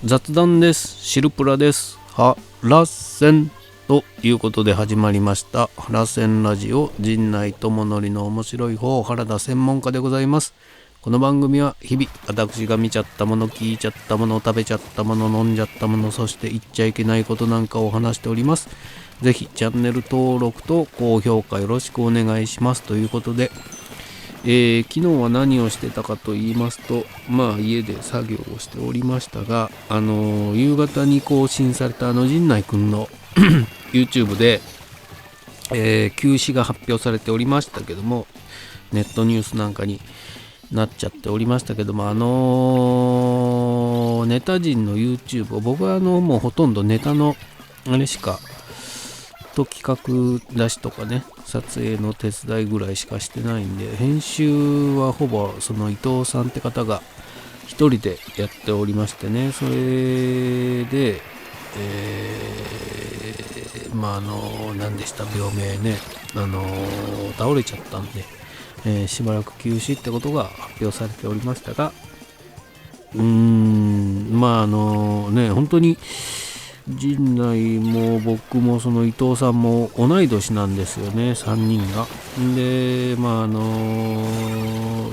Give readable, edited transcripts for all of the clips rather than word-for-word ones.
雑談です。シルプラです。ハラセンということで始まりましたハラセンラジオ、陣内智則の面白い方原田専門家でございます。この番組は日々私が見ちゃったもの、聞いちゃったもの、食べちゃったもの、飲んじゃったもの、そして言っちゃいけないことなんかを話しております。ぜひチャンネル登録と高評価よろしくお願いしますということで、昨日は何をしてたかと言いますと、家で作業をしておりましたが、夕方に更新された陣内くんのYouTube で、休止が発表されておりましたけども、ネットニュースなんかになっちゃっておりましたけども、ネタ人の YouTube を僕はもうほとんどネタのあれしかと企画出しとかね、撮影の手伝いぐらいしかしてないんで、編集はほぼその伊藤さんって方が一人でやっておりましてね、それで、何でした病名ね、倒れちゃったんで、しばらく休止ってことが発表されておりましたが、本当に陣内も僕もその伊藤さんも同い年なんですよね、3人が。で、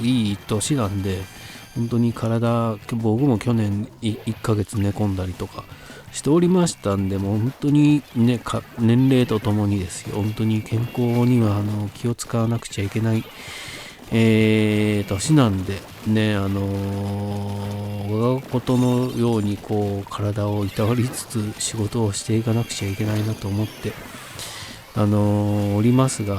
いい年なんで、本当に僕も去年1ヶ月寝込んだりとかしておりましたんで、もう本当にね、年齢とともにですよ、本当に健康には気を使わなくちゃいけない年なんでね、我がことのようにこう体をいたわりつつ仕事をしていかなくちゃいけないなと思っておりますが、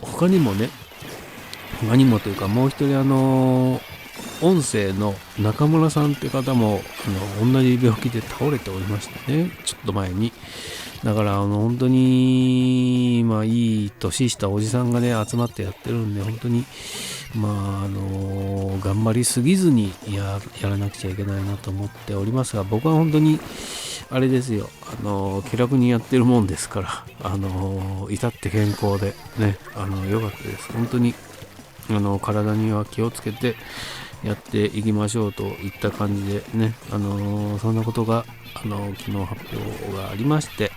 他にもというか、もう一人音声の中村さんって方も同じ病気で倒れておりましたね、ちょっと前に。だから本当にいい年したおじさんがね集まってやってるんで、本当に頑張りすぎずにやらなくちゃいけないなと思っておりますが、僕は本当にあれですよ、気楽にやってるもんですから、至って健康でね、良かったです。本当に体には気をつけてやっていきましょうといった感じでね、そんなことが昨日発表がありまして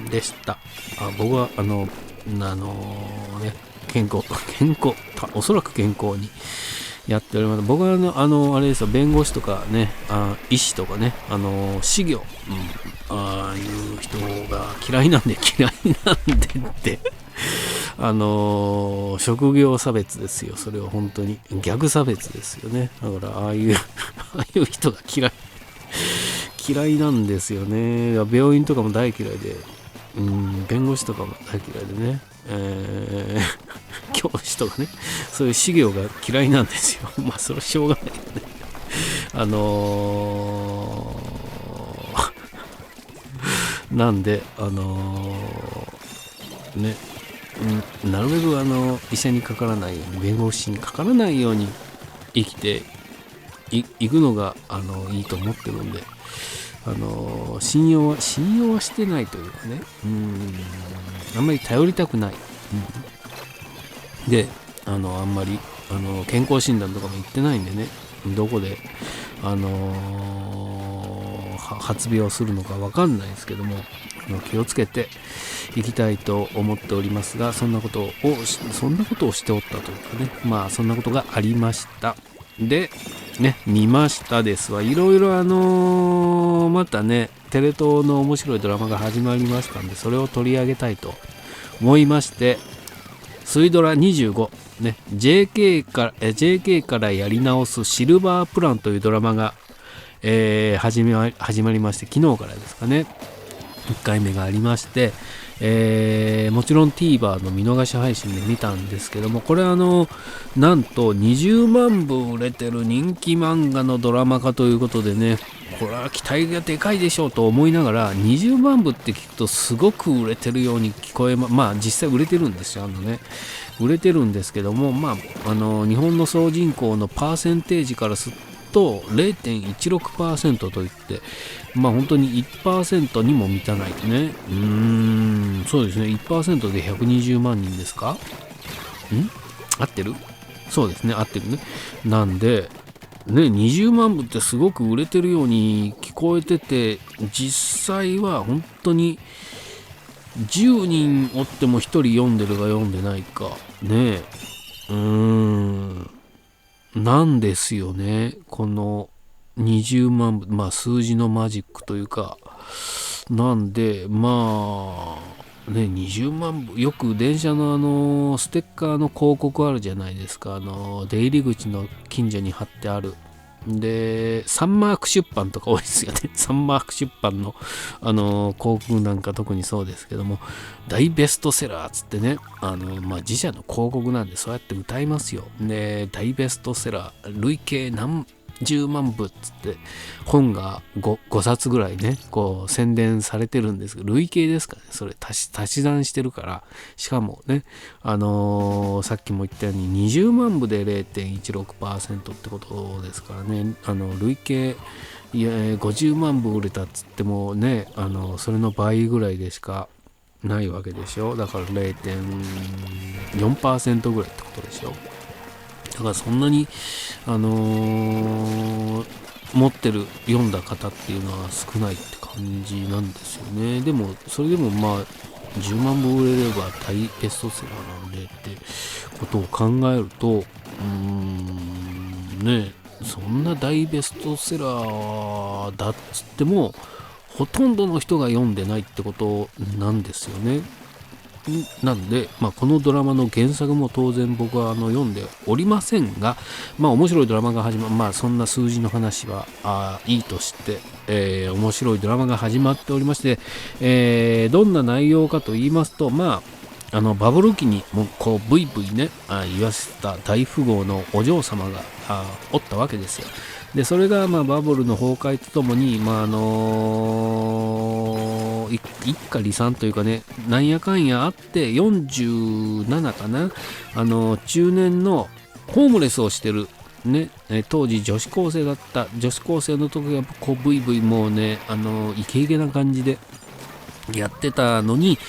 でした。僕はおそらく健康にやっております。僕はあれですよ、弁護士とかね、医師とかね、士業、ああいう人が嫌いなんでって職業差別ですよ。それは本当に逆差別ですよね。だからああいう人が嫌いなんですよね。病院とかも大嫌いで、弁護士とかも大嫌いでね、教師とかね、そういう士業が嫌いなんですよ。それはしょうがないよね。なんでなるべく医者にかからないように、弁護士にかからないように生きていくのがいいと思ってるんで、信用はしてないというかね、あんまり頼りたくない、であんまり健康診断とかも行ってないんでね、どこで発病するのか分かんないですけども、気をつけていきたいと思っておりますが、そんなことをしておったというかね、そんなことがありました。でね、見ましたですわ。いろいろまたね、テレ東の面白いドラマが始まりましたんで、それを取り上げたいと思いまして、水ドラ25ね、JK からやり直すシルバープランというドラマが、始まりまして、昨日からですかね、1回目がありまして、もちろん TVer の見逃し配信で見たんですけども、これなんと20万部売れてる人気漫画のドラマ化ということでね、これは期待がでかいでしょうと思いながら、20万部って聞くとすごく売れてるように聞こえ実際売れてるんですよ。売れてるんですけども、日本の総人口のパーセンテージからすと 0.16% といって、まあ本当に 1% にも満たないね。そうですね。1% で120万人ですか？合ってる？そうですね。合ってるね。なんで、ね、20万部ってすごく売れてるように聞こえてて、実際は本当に10人おっても1人読んでるか読んでないか。ねなんですよね。この20万部、まあ数字のマジックというか、なんで、まあ、ね、20万部、よく電車のステッカーの広告あるじゃないですか。出入り口の近所に貼ってある。で、サンマーク出版とか多いですよね。サンマーク出版の、広告なんか特にそうですけども、大ベストセラーっつってね、自社の広告なんでそうやって歌いますよ。で、大ベストセラー、累計何10万部っつって本が 5冊ぐらいねこう宣伝されてるんですけど、累計ですからね。それ足し算してるから、しかもねさっきも言ったように20万部で 0.16% ってことですからね。累計50万部売れたっつってもねそれの倍ぐらいでしかないわけでしょ。だから 0.4% ぐらいってことでしょ。だからそんなに、持ってる読んだ方っていうのは少ないって感じなんですよね。でもそれでもまあ10万部売れれば大ベストセラーなんでってことを考えるとね、そんな大ベストセラーだっつってもほとんどの人が読んでないってことなんですよね。なんで、このドラマの原作も当然僕は読んでおりませんが、面白いドラマが始まる、そんな数字の話はいいとして、面白いドラマが始まっておりまして、どんな内容かと言いますと、バブル期にもうこうブイブイね言わせた大富豪のお嬢様がおったわけですよ。でそれがバブルの崩壊とともに、一家離散というかね、なんやかんやあって47かな、中年のホームレスをしてるね、当時女子高生だった女子高生の時はこうブイブイもうねイケイケな感じでやってたのに、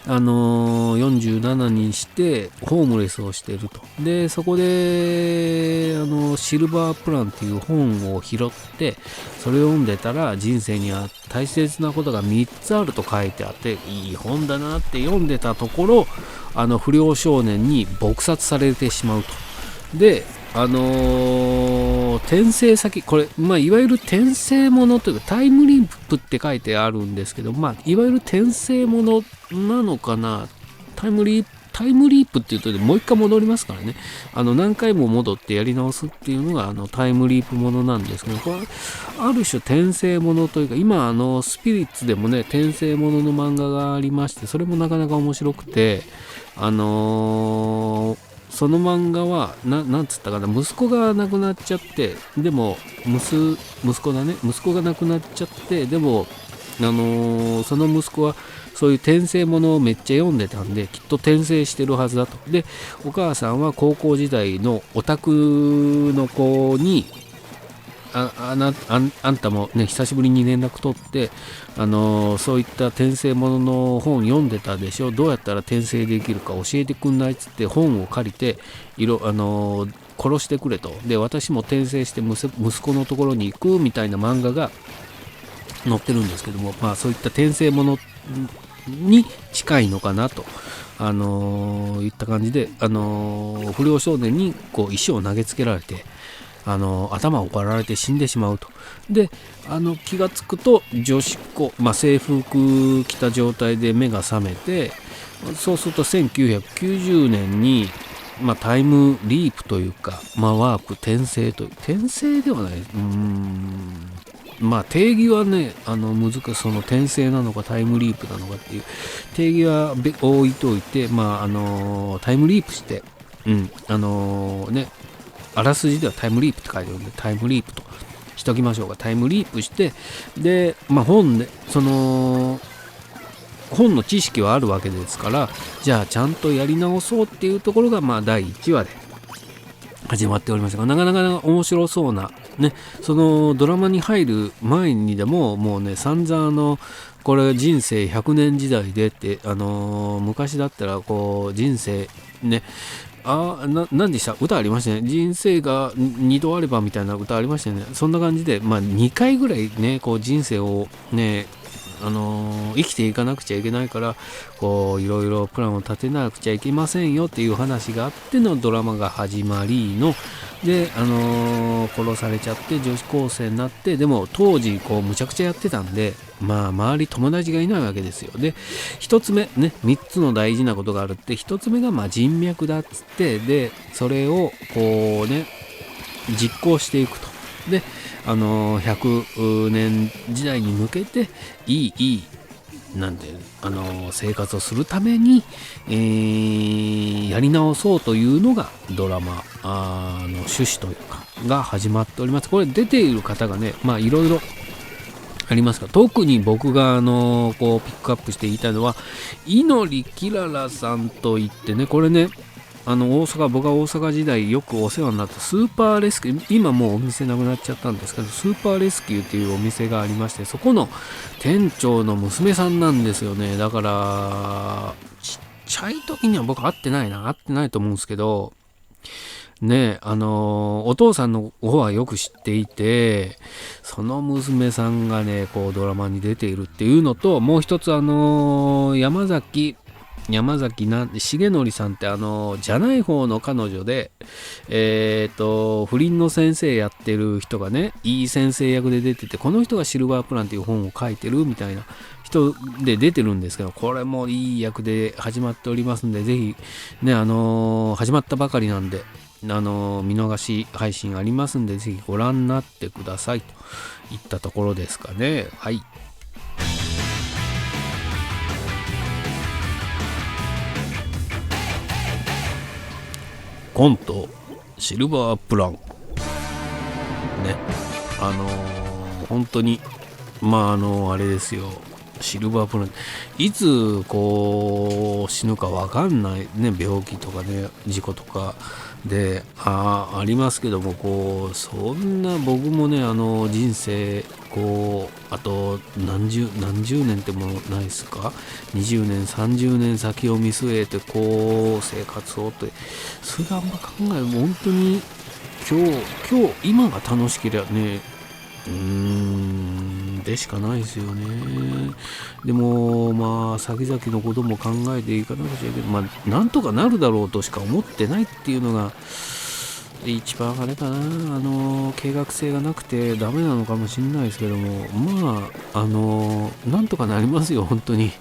47にしてホームレスをしていると。でそこでシルバープランっていう本を拾ってそれを読んでたら、人生には大切なことが3つあると書いてあって、いい本だなって読んでたところ、不良少年に撲殺されてしまうと。で転生先、これ、いわゆる転生ものというかタイムリープって書いてあるんですけど、いわゆる転生ものなのかな。タイムリープっていうともう一回戻りますからね。何回も戻ってやり直すっていうのがタイムリープものなんですけど、これある種転生ものというか、今スピリッツでもね転生ものの漫画がありまして、それもなかなか面白くて、その漫画はなんつったかな、息子が亡くなっちゃって、でも息子が亡くなっちゃって、でもその息子はそういう転生ものをめっちゃ読んでたんで、きっと転生してるはずだと。でお母さんは高校時代のオタクの子にあんたもね久しぶりに連絡取って、そういった転生ものの本読んでたでしょ、どうやったら転生できるか教えてくんないっつって本を借りて殺してくれと。で私も転生して息子のところに行くみたいな漫画が載ってるんですけども、そういった転生ものに近いのかなといった感じで、不良少年にこう石を投げつけられて頭を割られて死んでしまうと。で気がつくと女子高、制服着た状態で目が覚めて、そうすると1990年に、タイムリープというか、ワープ転生という、転生ではない、定義はね難しい。その転生なのかタイムリープなのかっていう定義は置いといて、タイムリープして、あらすじではタイムリープって書いてあるんで、タイムリープとしときましょうか。タイムリープして、で、本で、本の知識はあるわけですから、じゃあちゃんとやり直そうっていうところが、第1話で始まっておりましたが、なかなか面白そうなね、そのドラマに入る前にでももうね散々これ人生100年時代でって、昔だったらこう人生ね、何でした歌ありましたね、人生が2度あればみたいな歌ありましたよね。そんな感じで、2回ぐらいねこう人生をね生きていかなくちゃいけないから、こういろいろプランを立てなくちゃいけませんよっていう話があってのドラマが始まりので、殺されちゃって女子高生になって、でも当時こうむちゃくちゃやってたんで、周り友達がいないわけですよ。で一つ目ね、3つの大事なことがあるって、1つ目が人脈だっつって、でそれをこうね実行していくと。で100年時代に向けていいなんて生活をするために、やり直そうというのがドラマの趣旨というかが始まっております。これ出ている方がねいろいろありますが、特に僕がこうピックアップして言いたいのは猪狩きららさんといってね、これね僕が大阪時代よくお世話になったスーパーレスキュー、今もうお店なくなっちゃったんですけど、スーパーレスキューっていうお店がありまして、そこの店長の娘さんなんですよね。だからちっちゃい時には僕会ってないと思うんですけどね、お父さんの方はよく知っていて、その娘さんがねこうドラマに出ているっていうのと、もう一つ山崎重則さんってじゃない方の彼女で不倫の先生やってる人がね、いい先生役で出てて、この人がシルバープランっていう本を書いてるみたいな人で出てるんですけど、これもいい役で始まっておりますんで、ぜひね始まったばかりなんで見逃し配信ありますんで、ぜひご覧になってくださいといったところですかね。はい。コントシルバープランね、本当にあれですよ、シルバープランいつこう死ぬか分かんないね、病気とかね事故とかでありますけども、こうそんな僕もね人生こうあと何十年ってもないですか、20年30年先を見据えてこう生活をって、それがあんま考える、本当に今が楽しければねでしかないですよね。でも先々のことも考えていかなくちゃいけない、なんとかなるだろうとしか思ってないっていうのが一番あれかな、計画性がなくてダメなのかもしれないですけども、なんとかなりますよ本当に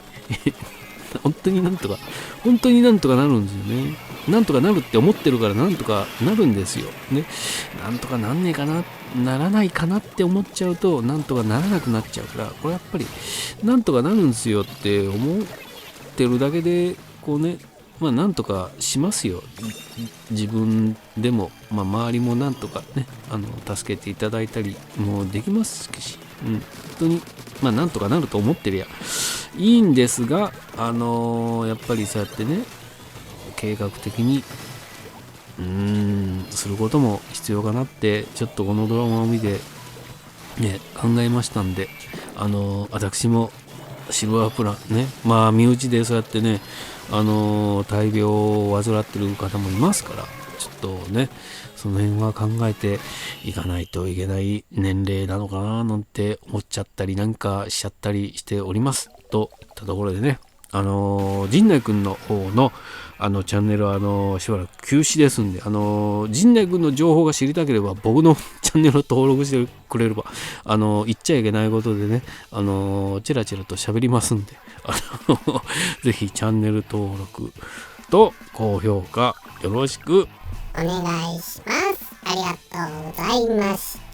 本当になんとかなるんですよね。なんとかなるって思ってるからなんとかなるんですよね。なんとかなんねえかな、ならないかなって思っちゃうとなんとかならなくなっちゃうから、これやっぱりなんとかなるんですよって思ってるだけでこうね、なんとかしますよ。自分でも、周りもなんとかね助けていただいたりもできますし、本当になんとかなると思ってりゃいいんですが、やっぱりそうやってね計画的にすることも必要かなってちょっとこのドラマを見てね考えましたんで、私もシルバープランね、身内でそうやってね大病を患ってる方もいますから、ちょっとねその辺は考えていかないといけない年齢なのかななんて思っちゃったりなんかしちゃったりしておりますといったところでね、陣内くんの方のチャンネルはしばらく休止ですんで、陣内くんの情報が知りたければ僕のチャンネルを登録してくれれば言っちゃいけないことでねチラチラと喋りますんでぜひチャンネル登録と高評価よろしくお願いします。ありがとうございました。